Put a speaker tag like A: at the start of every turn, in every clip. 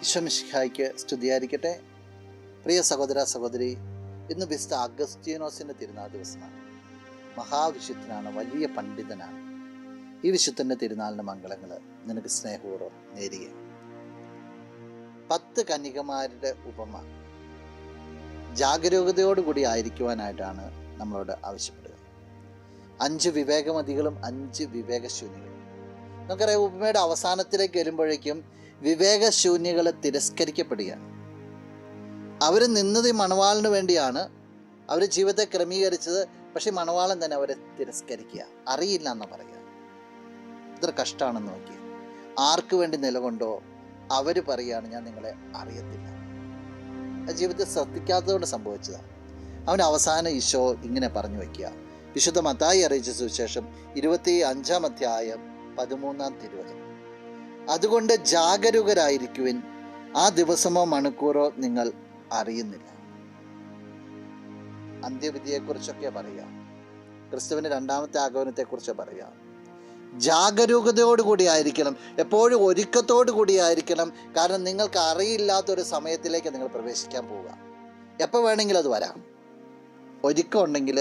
A: ഈശോ മിശിഹായ്ക്ക് സ്തുതിയായിരിക്കട്ടെ. പ്രിയ സഹോദര സഹോദരി, ഇന്ന് വിശുദ്ധ അഗസ്തീനോസിൻ്റെ തിരുനാൾ ദിവസമാണ്. മഹാവിശുദ്ധനാണ്, വലിയ പണ്ഡിതനാണ്. ഈ വിശുദ്ധൻ്റെ തിരുനാളിൻ്റെ മംഗളങ്ങൾ നിനക്ക് സ്നേഹപൂർവ്വം നേരുക. 10 കന്യകമാരുടെ ഉപമ ജാഗരൂകതയോടുകൂടി ആയിരിക്കുവാനായിട്ടാണ് നമ്മളോട് ആവശ്യപ്പെടുക. 5 വിവേകമതികളും 5 വിവേകശൂന്യകളും. നമുക്കറിയാം, ഉപമയുടെ അവസാനത്തിലേക്ക് വരുമ്പോഴേക്കും വിവേകശൂന്യകൾ തിരസ്കരിക്കപ്പെടുകയാണ്. അവർ നിന്നത് ഈ മണവാളിന് വേണ്ടിയാണ്, അവർ ജീവിതത്തെ ക്രമീകരിച്ചത്. പക്ഷെ മണവാളൻ തന്നെ അവരെ തിരസ്കരിക്കുക, അറിയില്ല എന്ന് പറയുക. ഇത്ര കഷ്ടമാണെന്ന് നോക്കി. ആർക്ക് വേണ്ടി നിലകൊണ്ടോ അവർ പറയുകയാണ്, ഞാൻ നിങ്ങളെ അറിയത്തില്ല. ജീവിതത്തിൽ ശ്രദ്ധിക്കാത്തതുകൊണ്ട് സംഭവിച്ചതാണ്. അവൻ അവസാനം ഈശോ ഇങ്ങനെ പറഞ്ഞു വയ്ക്കുക. വിശുദ്ധ മത്തായി അറിയിച്ച സുവിശേഷം 25-ാം അധ്യായം 13-ാം തിരുവചനം. അതുകൊണ്ട് ജാഗരൂകരായിരിക്കുവിൻ, ആ ദിവസമോ മണിക്കൂറോ നിങ്ങൾ അറിയുന്നില്ല. അന്ത്യവിധിയെക്കുറിച്ചൊക്കെ പറയാം, ക്രിസ്തുവിൻ്റെ 2ാമത്തെ ആഗമനത്തെക്കുറിച്ച് പറയാം. ജാഗരൂകതയോടുകൂടി ആയിരിക്കണം, എപ്പോഴും ഒരുക്കത്തോടു കൂടി ആയിരിക്കണം. കാരണം നിങ്ങൾക്ക് അറിയില്ലാത്തൊരു സമയത്തിലേക്ക് നിങ്ങൾ പ്രവേശിക്കാൻ പോവുക. എപ്പോൾ വേണമെങ്കിലും അത് വരാം. ഒരുക്കം ഉണ്ടെങ്കിൽ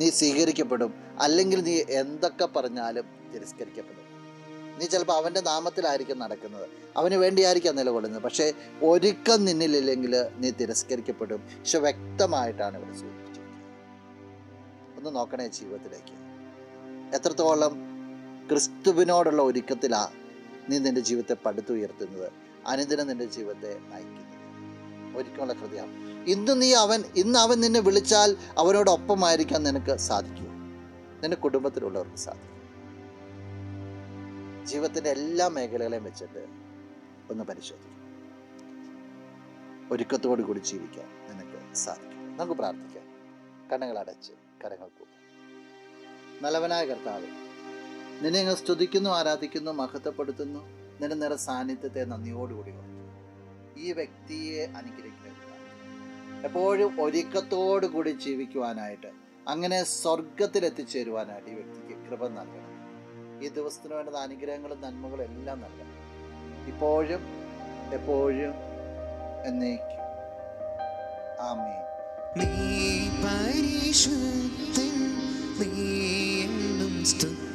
A: നീ സ്വീകരിക്കപ്പെടും, അല്ലെങ്കിൽ നീ എന്തൊക്കെ പറഞ്ഞാലും തിരസ്കരിക്കപ്പെടും. നീ ചിലപ്പോൾ അവൻ്റെ നാമത്തിലായിരിക്കും നടക്കുന്നത്, അവന് വേണ്ടിയായിരിക്കാം നിലകൊള്ളുന്നത്. പക്ഷേ ഒരുക്കം നിന്നിലില്ലെങ്കിൽ നീ തിരസ്കരിക്കപ്പെടും. പക്ഷെ വ്യക്തമായിട്ടാണ് ഇവിടെ സൂചിപ്പിച്ചിരിക്കുന്നത്. ഒന്ന് നോക്കണേ ജീവിതത്തിലേക്ക്. എത്രത്തോളം ക്രിസ്തുവിനോടുള്ള ഒരുക്കത്തിലാണ് നീ നിൻ്റെ ജീവിതത്തെ പടുത്തുയർത്തുന്നത്, അനുദിനം നിൻ്റെ ജീവിതത്തെ നയിക്കുന്നത്. ഒരുക്കമുള്ള ഹൃദയം. ഇന്ന് അവൻ നിന്നെ വിളിച്ചാൽ അവനോടൊപ്പമായിരിക്കാൻ നിനക്ക് സാധിക്കും, നിൻ്റെ കുടുംബത്തിലുള്ളവർക്ക് സാധിക്കും. ജീവിതത്തിൻ്റെ എല്ലാ മേഖലകളെയും വെച്ചിട്ട് ഒന്ന് പരിശോധിക്കും. ഒരുക്കത്തോടു കൂടി ജീവിക്കാൻ നിനക്ക് സാധിക്കും. നമുക്ക് പ്രാർത്ഥിക്കാം. കണ്ണുകൾ അടച്ച് കരങ്ങൾ കൂപ്പും. നല്ലവനായ കർത്താവേ, നിന്നെ ഞങ്ങൾ സ്തുതിക്കുന്നു, ആരാധിക്കുന്നു, മഹത്വപ്പെടുത്തുന്നു. നിന്റെ നിറ സാന്നിധ്യത്തെ നന്ദിയോടുകൂടി ഓർക്കുന്നു. ഈ വ്യക്തിയെ അനുഗ്രഹിക്കുക. എപ്പോഴും ഒരുക്കത്തോടു കൂടി ജീവിക്കുവാനായിട്ട്, അങ്ങനെ സ്വർഗത്തിൽ എത്തിച്ചേരുവാനായിട്ട് ഈ വ്യക്തിക്ക് കൃപ നൽകണം. ഈ ദിവസത്തിന് വേണ്ടുന്ന അനുഗ്രഹങ്ങളും നന്മകളും എല്ലാം നൽകണം, ഇപ്പോഴും എപ്പോഴും എന്നേക്കും. ആമേൻ.
B: നീ പരിശുദ്ധൻ, നീ എന്നും സ്തുതി.